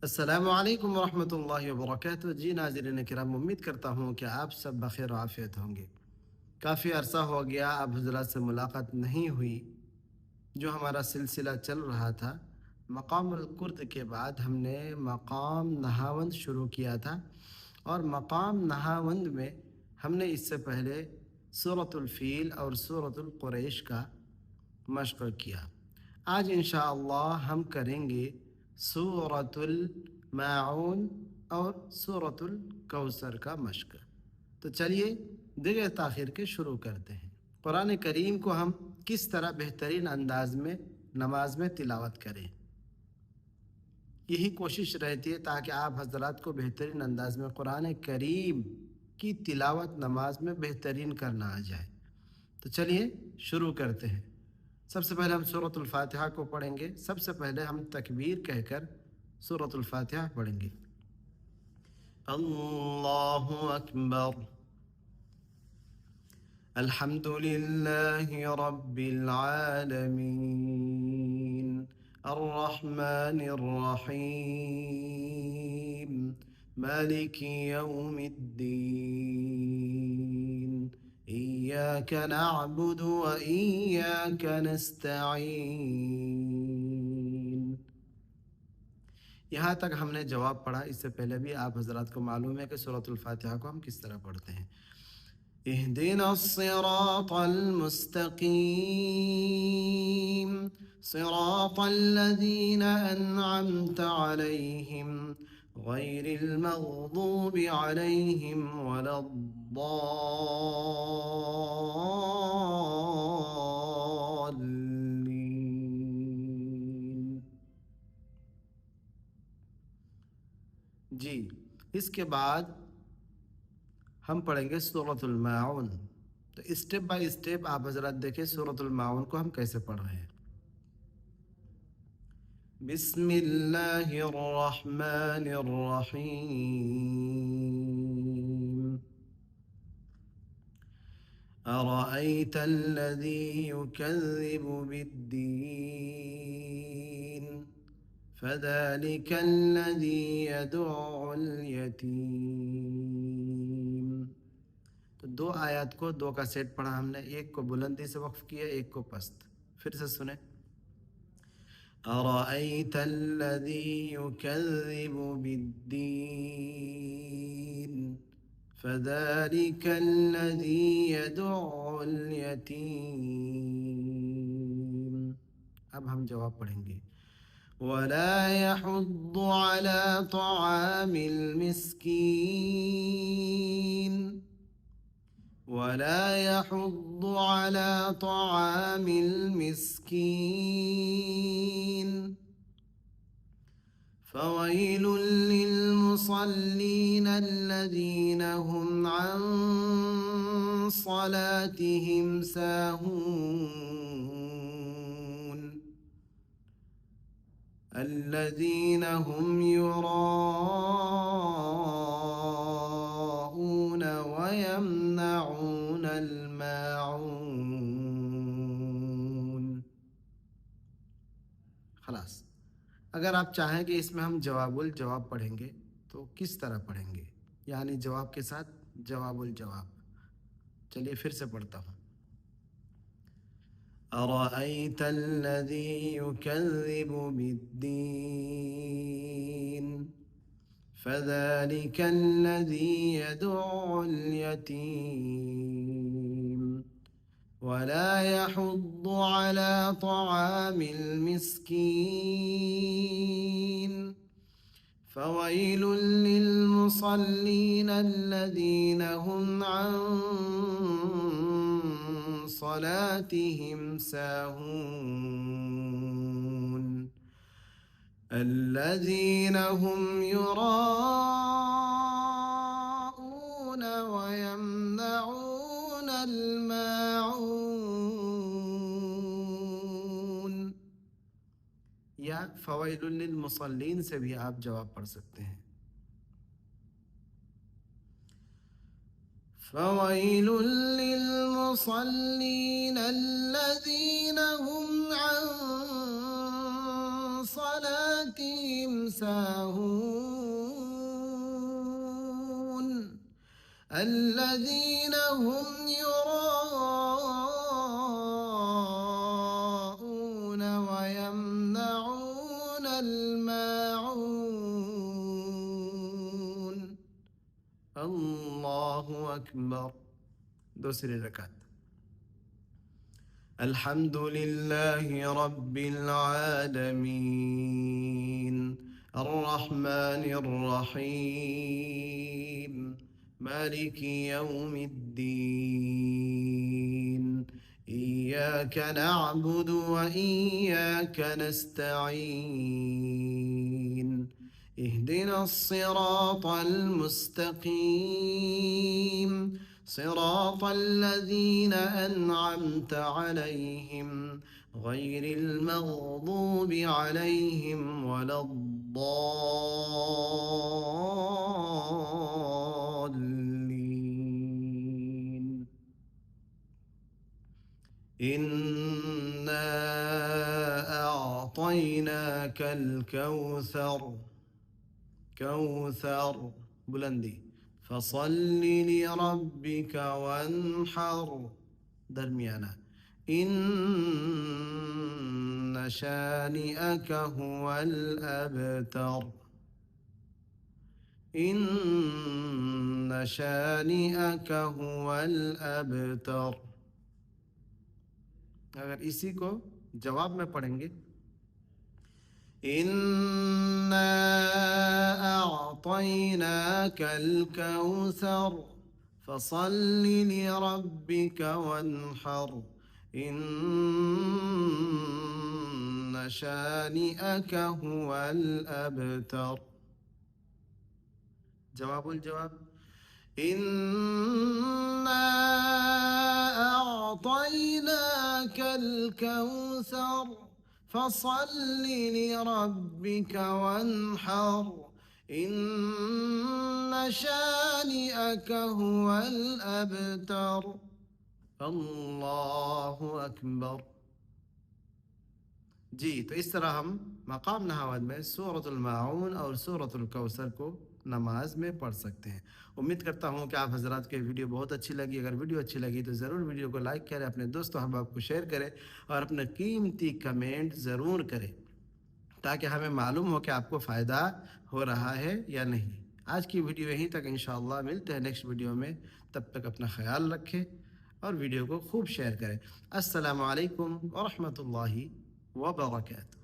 अस्सलामु अलैकुम वरहमतुल्लाहि वबरकातुहू। जी नाज़रीन किराम, उम्मीद करता हूँ कि आप सब बख़ैर व आफ़ियत होंगे। काफ़ी अरसा हो गया आप हज़रात से मुलाकात नहीं हुई। जो हमारा सिलसिला चल रहा था, मक़ामुल कुर्द के बाद हमने मक़ाम नहावंद शुरू किया था, और मक़ाम नहावंद में हमने इससे पहले सूरतुल फ़ील और सूरतुल क़ुरैश का मश्क़ किया। आज इंशाअल्लाह हम करेंगे सूरतुल माऊन और सूरतुल कौसर का मश्क़। तो चलिए बगैर ताख़ीर के शुरू करते हैं। कुरान करीम को हम किस तरह बेहतरीन अंदाज में नमाज में तिलावत करें, यही कोशिश रहती है ताकि आप हज़रात को बेहतरीन अंदाज में कुरान करीम की तिलावत नमाज में बेहतरीन करना आ जाए। तो चलिए शुरू करते हैं। सबसे पहले हम सूरतुल फातिहा को पढ़ेंगे। सबसे पहले हम तकबीर कहकर सूरतुल फातिहा पढ़ेंगे। अल्लाहु अकबर, अल्हम्दुलिल्लाहि रब्बिल आलमीन, अर्रहमानिर रहीम, मालिकि यौमिद्दीन, इय्याका नअबुदु व इय्याका नस्तईन। यहाँ तक हमने जवाब पढ़ा। इससे पहले भी आप हज़रात को मालूम है कि सूरतुल फातिहा को हम किस तरह पढ़ते हैं। इहदिनस सिरातल मुस्तकीम, सिरातल लज़ीना अनअमता अलैहिम, गैरिल मग़दूबि अलैहिम वलद्दाल्लीन। जी, इसके बाद हम पढ़ेंगे सूरतुल माऊन। तो स्टेप बाय स्टेप आप हज़रात देखें सूरतुल माऊन को हम कैसे पढ़ रहे हैं। बिस्मिल्लाहिर्रहमानिर्रहीम, अरअयतल्लज़ी युकज़्ज़िबु बिद्दीन, फ़ज़ालिकल्लज़ी यदउल यतीम। तो दो आयत को दो का सेट पढ़ा हमने, एक को बुलंदी से वक्फ किया, एक को पस्त। फिर से सुने। अरअयतल्लज़ी युकज़्ज़िबु बिद्दीन, फ़ज़ालिकल्लज़ी यदउल यतीम। अब हम जवाब पढ़ेंगे। वला यहुद्दु अला तआमिल मिस्कीन, वला यहुद्दु अला तआमिल मिस्कीन, फ़वैलुल लिलमुसल्लीन अल्लज़ीना हुम अन सलातिहिम साहून, अल्लज़ीना हुम युराऊन व यमनऊनल माऊन। खलास। अगर आप चाहें कि इसमें हम जवाबुल जवाब पढ़ेंगे तो किस तरह पढ़ेंगे, यानी जवाब के साथ जवाबुल जवाब। चलिए फिर से पढ़ता हूँ। अरअयतल्लज़ी युकज़्ज़िबु बिद्दीन, फ़ज़ालिकल्लज़ी यदउल यतीम, वला यहुद्दु अला तआमिल मिस्कीन, फ़वैलुल लिलमुसल्लीन अल्लज़ीना हुम अन सलातिहिम साहून, अल्लज़ीना हुम युराऊन व यमनऊनल माऊन। या फ़वैलुल लिलमुसल्लीन से भी आप जवाब पढ़ सकते हैं। फ़वैलुल लिलमुसल्लीन अल्लज़ीना हुम अन सलातिहिम صلاتهم ساهون الذين هم يراءون ويمنعون الماعون الله أكبر दूसरी रकात الحمد لله رب العالمين الرحمن الرحيم مالك يوم الدين إياك نعبد وإياك نستعين اهدنا الصراط المستقيم صراط الذين أنعمت عليهم غير المغضوب عليهم ولا الضالين إنا أعطيناك الكوثر كوثر بلندي فصل لربك وانحر درميانا إن شانئك هو الأبتر إن شانئك هو الأبتر अगर इसी को जवाब में पढ़ेंगे إنا أعطيناك الكوثر فصل لربك وانحر إن شانئك هو الأبتر جواب الجواب إنا أعطيناك الكوثر فصل لربك وانحر إن شانئك هو الأبتر الله أكبر जी तो इस तरह हम मकाम नहावत में सूरतुल माऊन और सूरतुल कौसर को नमाज में पढ़ सकते हैं। उम्मीद करता हूँ कि आप हजरात के वीडियो बहुत अच्छी लगी। अगर वीडियो अच्छी लगी तो ज़रूर वीडियो को लाइक करें, अपने दोस्तों अहबाब को शेयर करें और अपना कीमती कमेंट ज़रूर करें ताकि हमें मालूम हो कि आपको फ़ायदा हो रहा है या नहीं। आज की वीडियो यहीं तक, इंशाअल्लाह मिलते हैं नेक्स्ट वीडियो में। तब तक अपना ख्याल रखें और वीडियो को खूब शेयर करें। अस्सलामु अलैकुम व रहमतुल्लाहि व बरकातुहू।